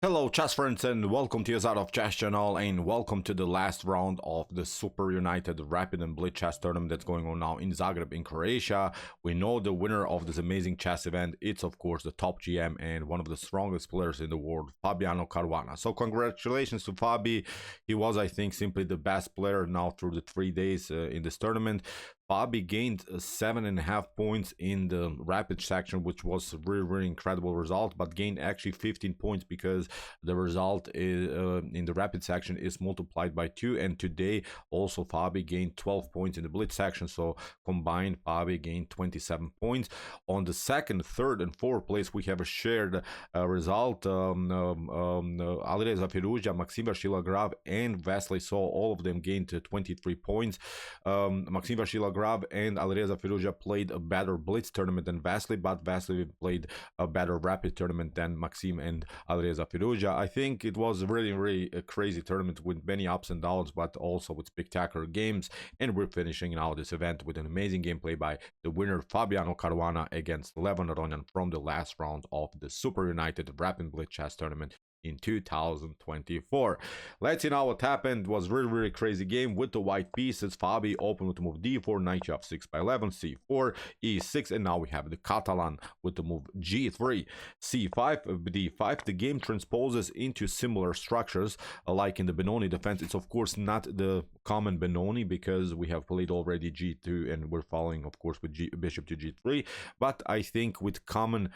Hello chess friends and welcome to your of Chess channel and welcome to the last round of the SuperUnited Rapid and Blitz chess tournament that's going on now in Zagreb in Croatia. We know the winner of this amazing chess event. It's of course the top GM and one of the strongest players in the world, Fabiano Caruana. So congratulations to Fabi. He was, I think, simply the best player now through the 3 days in this tournament. Fabi gained 7.5 points in the rapid section, which was a really incredible result, but gained actually 15 points because the result is, in the rapid section is multiplied by 2. And today also Fabi gained 12 points in the blitz section, so combined Fabi gained 27 points. On the second, third and fourth place we have a shared result. Alireza Firuja, Maxim Vachilagrav and Vasily So, all of them gained 23 points. Maxim Vachilagrav and Alireza Firuja played a better blitz tournament than Vasily, but Vasily played a better rapid tournament than Maxim and Alireza Firuja. I think it was really a crazy tournament with many ups and downs, but also with spectacular games. And we're finishing now this event with an amazing gameplay by the winner Fabiano Caruana against Levan Aronyan from the last round of the SuperUnited Rapid Blitz chess tournament in 2024. Let's see now what happened. It was really crazy game with the white pieces. Fabi opened with the move d4, knight f6 by 11, c4, e6, and now we have the Catalan with the move g3, c5, d5. The game transposes into similar structures like in the Benoni defense. It's of course not the common Benoni because we have played already g2 and we're following of course with bishop to g3, but I think with common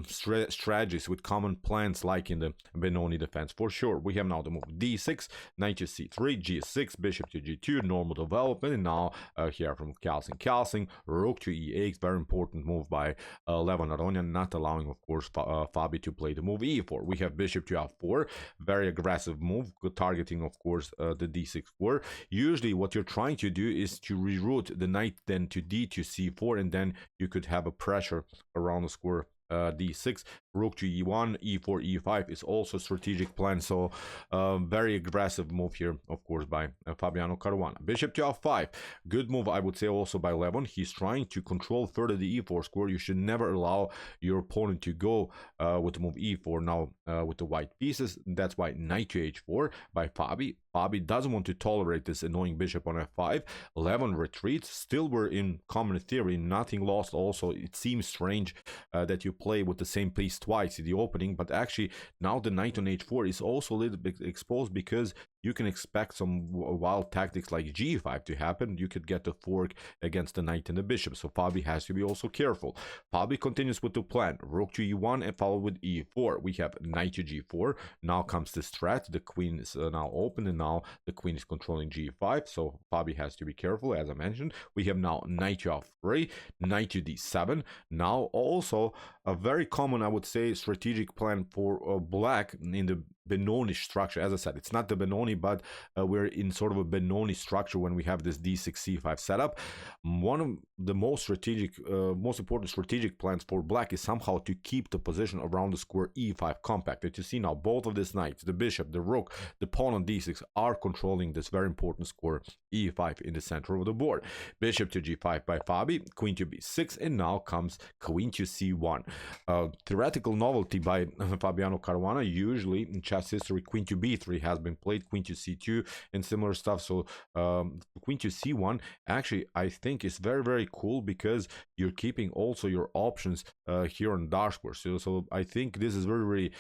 strategies, with common plans like in the Benoni defense for sure. We have now the move d6, knight to c3, g6, bishop to g2, normal development, and now here from calcing, rook to e8, very important move by Levan Aronyan, not allowing of course Fabi to play the move e4. We have bishop to f4, very aggressive move, targeting of course the d6 square. Usually what you're trying to do is to reroute the knight then to d to c4, and then you could have a pressure around the square. D6, rook to e1, e4, e5 is also a strategic plan. So very aggressive move here of course by Fabiano Caruana. Bishop to f5, good move I would say also by Levan. He's trying to control further the e4 square. You should never allow your opponent to go with the move e4 now with the white pieces. That's why knight to h4 by Fabi. Fabi doesn't want to tolerate this annoying bishop on f5. Levan retreats. Still we're in common theory, nothing lost. Also it seems strange that you play with the same piece twice in the opening, but actually now the knight on h4 is also a little bit exposed because you can expect some wild tactics like g5 to happen. You could get the fork against the knight and the bishop, so Fabi has to be also careful. Fabi continues with the plan, rook to e1 and follow with e4. We have knight to g4. Now comes the strat. The queen is now open and now the queen is controlling g5, so Fabi has to be careful as I mentioned. We have now knight to f3, knight to d7. Now also a very common I would say strategic plan for black in the Benoni structure. As I said, it's not the Benoni, but we're in sort of a Benoni structure when we have this d6 c5 setup. One of the most important strategic plans for black is somehow to keep the position around the square e5 compact. That you see now both of these knights, the bishop, the rook, the pawn on d6 are controlling this very important square e5 in the center of the board. Bishop to g5 by Fabi, queen to b6, and now comes queen to c1. Theoretical novelty by Fabiano Caruana. Usually in chess history queen to b3 has been played, queen to c2 and similar stuff. So queen to c1 actually I think is very cool because you're keeping also your options here on dark square. So I think this is very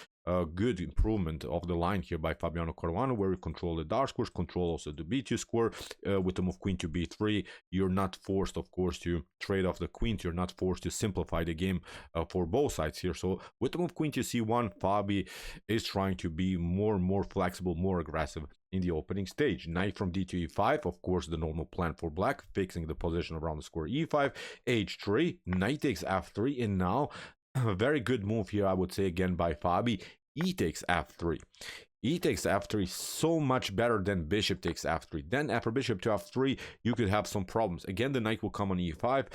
good improvement of the line here by Fabiano Caruana, where you control the dark squares, control also the b2 square. With the move queen to b3, you're not forced of course to trade off the queens. You're not forced to simplify the game for both sides here. So with the move queen to c1, Fabi is trying to be more flexible, more aggressive in the opening stage. Knight from d to e5, of course the normal plan for black, fixing the position around the square e5, h3, knight takes f3, and now a very good move here I would say again by Fabi, e takes f3. E takes f3 so much better than bishop takes f3. Then after bishop to f3 you could have some problems. Again the knight will come on e5,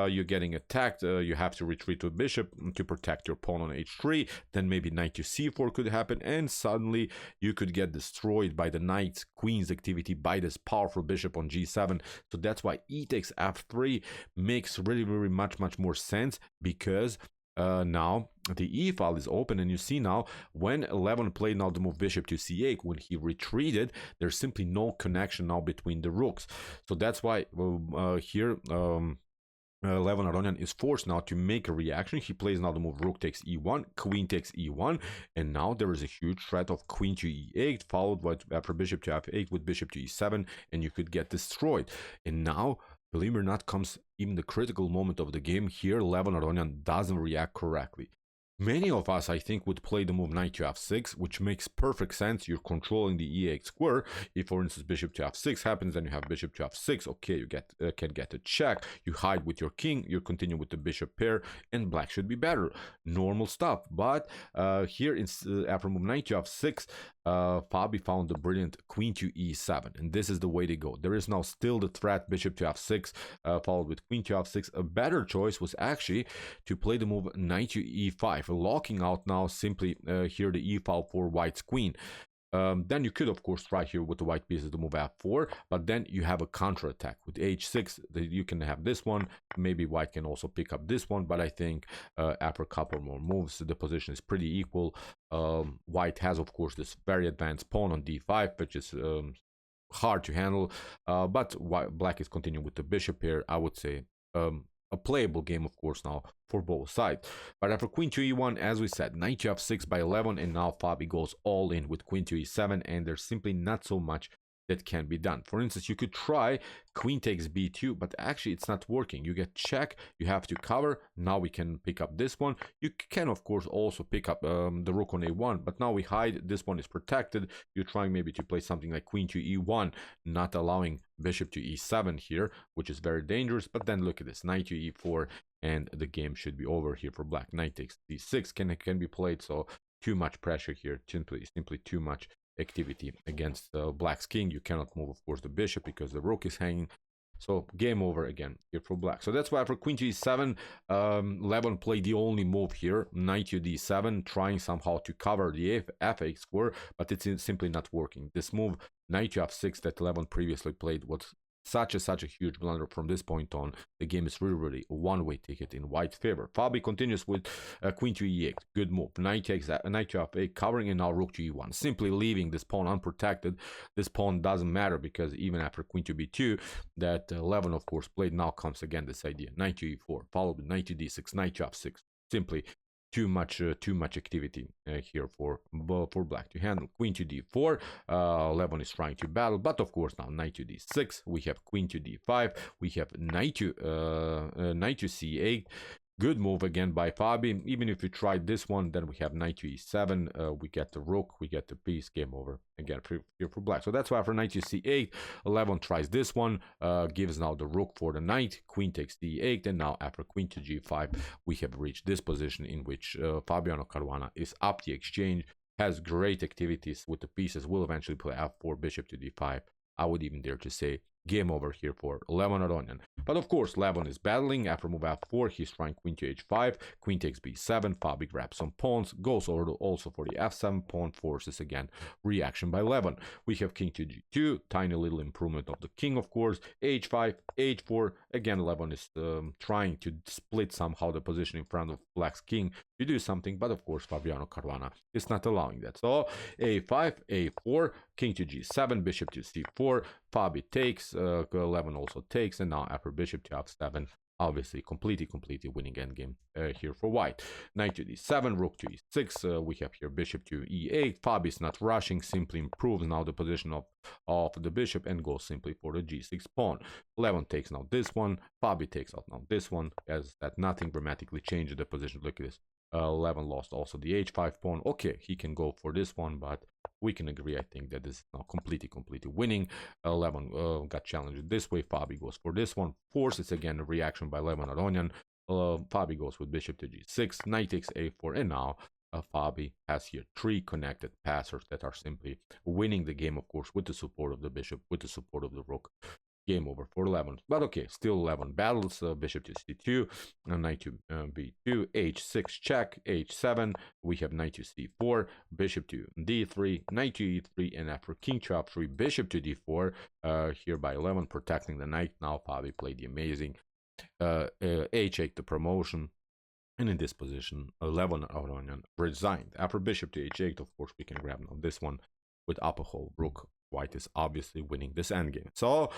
you're getting attacked, you have to retreat to bishop to protect your pawn on h3, then maybe knight to c4 could happen, and suddenly you could get destroyed by the knight's queen's activity by this powerful bishop on g7. So that's why e takes f3 makes really much more sense, because Now the e file is open, and you see now when 11 played now the move bishop to c8, when he retreated, there's simply no connection now between the rooks. So that's why here 11 Aronian is forced now to make a reaction. He plays now the move rook takes e1, queen takes e1, and now there is a huge threat of queen to e8, followed by after bishop to f8 with bishop to e7, and you could get destroyed. And now, believe it or not, comes even the critical moment of the game. Here 11 Aronian doesn't react correctly. Many of us, I think, would play the move knight to f6, which makes perfect sense. You're controlling the e8 square. If, for instance, bishop to f6 happens, then you have bishop to f6. Okay, you can get a check. You hide with your king. You continue with the bishop pair, and black should be better. Normal stuff. But here, after move knight to f6, Fabi found the brilliant queen to e7, and this is the way to go. There is now still the threat bishop to f6, followed with queen to f6. A better choice was actually to play the move knight to e5, locking out now simply here the e file for white's queen. Then you could, of course, try here with the white pieces to move f4, but then you have a counter attack with h6. You can have this one. Maybe white can also pick up this one, but I think after a couple more moves, the position is pretty equal. White has, of course, this very advanced pawn on d5, which is hard to handle, but black is continuing with the bishop here. I would say a playable game, of course, now for both sides. But after queen to e1, as we said, knight to f6 by 11, and now Fabi goes all in with queen to e7, and there's simply not so much that can be done. For instance, you could try queen takes b2, but actually it's not working. You get check, you have to cover. Now we can pick up this one. You can, of course, also pick up the rook on a1, but now we hide. This one is protected. You're trying maybe to play something like queen to e1, not allowing bishop to e7 here, which is very dangerous. But then look at this, knight to e4, and the game should be over here for black. Knight takes d6 can be played, so too much pressure here, simply too much activity against black's king. You cannot move, of course, the bishop because the rook is hanging. So game over again here for black. So that's why for queen to e7, Levon played the only move here, knight to d7, trying somehow to cover the f8 square, but it's simply not working. This move, knight to f6, that Levon previously played was such a huge blunder. From this point on, the game is really a one-way ticket in white's favor. Fabi continues with queen to e8, good move. Knight to f8, covering, and now rook to e1, simply leaving this pawn unprotected. This pawn doesn't matter because even after queen to b2 that Levon, of course, played, now comes again this idea, knight to e4, followed with knight to d6, knight to f6. Simply too much activity here for black to handle. Queen to d4, Levon is trying to battle, but of course now knight to d6, we have queen to d5, we have knight to c8. Good move again by Fabi. Even if you tried this one, then we have knight to e7, we get the rook, we get the piece, game over again here for black. So that's why for knight to c8, Levon tries this one, gives now the rook for the knight, queen takes d8, and now after queen to g5, we have reached this position in which Fabiano Caruana is up the exchange, has great activities with the pieces, will eventually play f4, bishop to d5. I would even dare to say game over here for Levon Aronian. But of course, Levon is battling. After move f4, he's trying queen to h5, queen takes b7, Fabi grabs some pawns, goes also for the f7 pawn, forces again reaction by Levon. We have king to g2, tiny little improvement of the king, of course, h5, h4. Again, Levon is trying to split somehow the position in front of black's king to do something, but of course, Fabiano Caruana is not allowing that. So a5, a4, king to g7, bishop to c4, Fabi takes, Levon also takes, and now after bishop to f7, obviously completely winning endgame here for white. Knight to d7, rook to e6, we have here bishop to e8, Fabi is not rushing, simply improves now the position of the bishop and goes simply for the g6 pawn. Levon takes now this one, Fabi takes out now this one, as that nothing dramatically changes the position. Look at this. Levon lost also the h5 pawn. Okay, he can go for this one, but we can agree, I think, that this is now completely winning. Levon got challenged this way. Fabi goes for this one. Forces again a reaction by Levon Aronian. Fabi goes with bishop to g6, knight takes a4, and now Fabi has here 3 connected passers that are simply winning the game, of course, with the support of the bishop, with the support of the rook. Game over for Levon. But okay, still Levon battles, bishop to c2, knight to b2, h6 check, h7, we have knight to c4, bishop to d3, knight to e3, and after king to f3, bishop to d4, here by Levon protecting the knight. Now Fabi played the amazing h8, the promotion. And in this position, 11 Aronian resigned. After bishop to h8, of course, we can grab now this one with upper hole rook. White is obviously winning this endgame. So,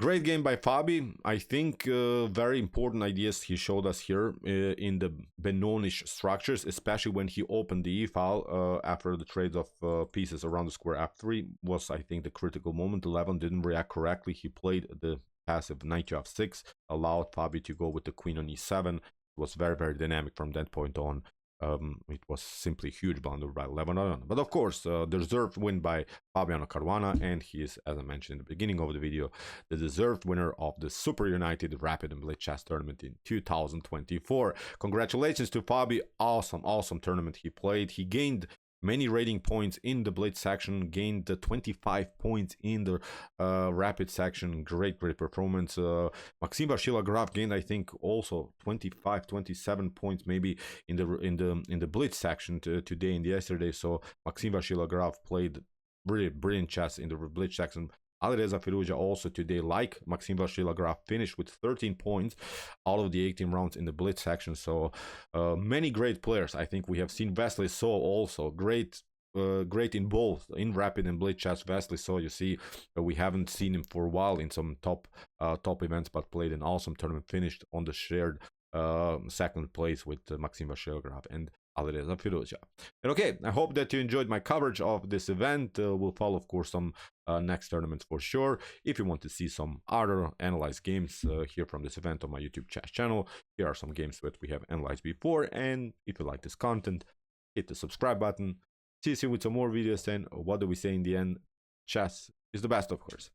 great game by Fabi. I think very important ideas he showed us here in the Benonish structures, especially when he opened the e-file after the trades of pieces around the square f3 was, I think, the critical moment. 11 didn't react correctly. He played the passive knight to f6, allowed Fabi to go with the queen on e7. It was very, very dynamic from that point on. It was simply a huge blunder by 11. But of course, the deserved win by Fabiano Caruana, and he is, as I mentioned in the beginning of the video, the deserved winner of the SuperUnited Rapid and Blitz chess tournament in 2024. Congratulations to Fabi. Awesome, awesome tournament he played. He gained many rating points in the Blitz section, gained 25 points in the Rapid section. Great performance. Maxim Vasilyev gained, I think, also 25, 27 points maybe in the Blitz section today and yesterday. So Maxim Vasilyev played really brilliant chess in the Blitz section. Alireza Firouzja also today, like Maxim Vasilyev, finished with 13 points out of the 18 rounds in the Blitz section. So many great players. I think we have seen Wesley So also great in both in Rapid and Blitz chess. Wesley So, you see, we haven't seen him for a while in some top events, but played an awesome tournament, finished on the shared second place with Maxim Vasilyev and Alireza Firouzja. And okay, I hope that you enjoyed my coverage of this event. We'll follow, of course, some next tournaments for sure. If you want to see some other analyzed games here from this event on my YouTube chess channel, here are some games that we have analyzed before. And if you like this content, hit the subscribe button. See you soon with some more videos. And what do we say in the end? Chess is the best, of course.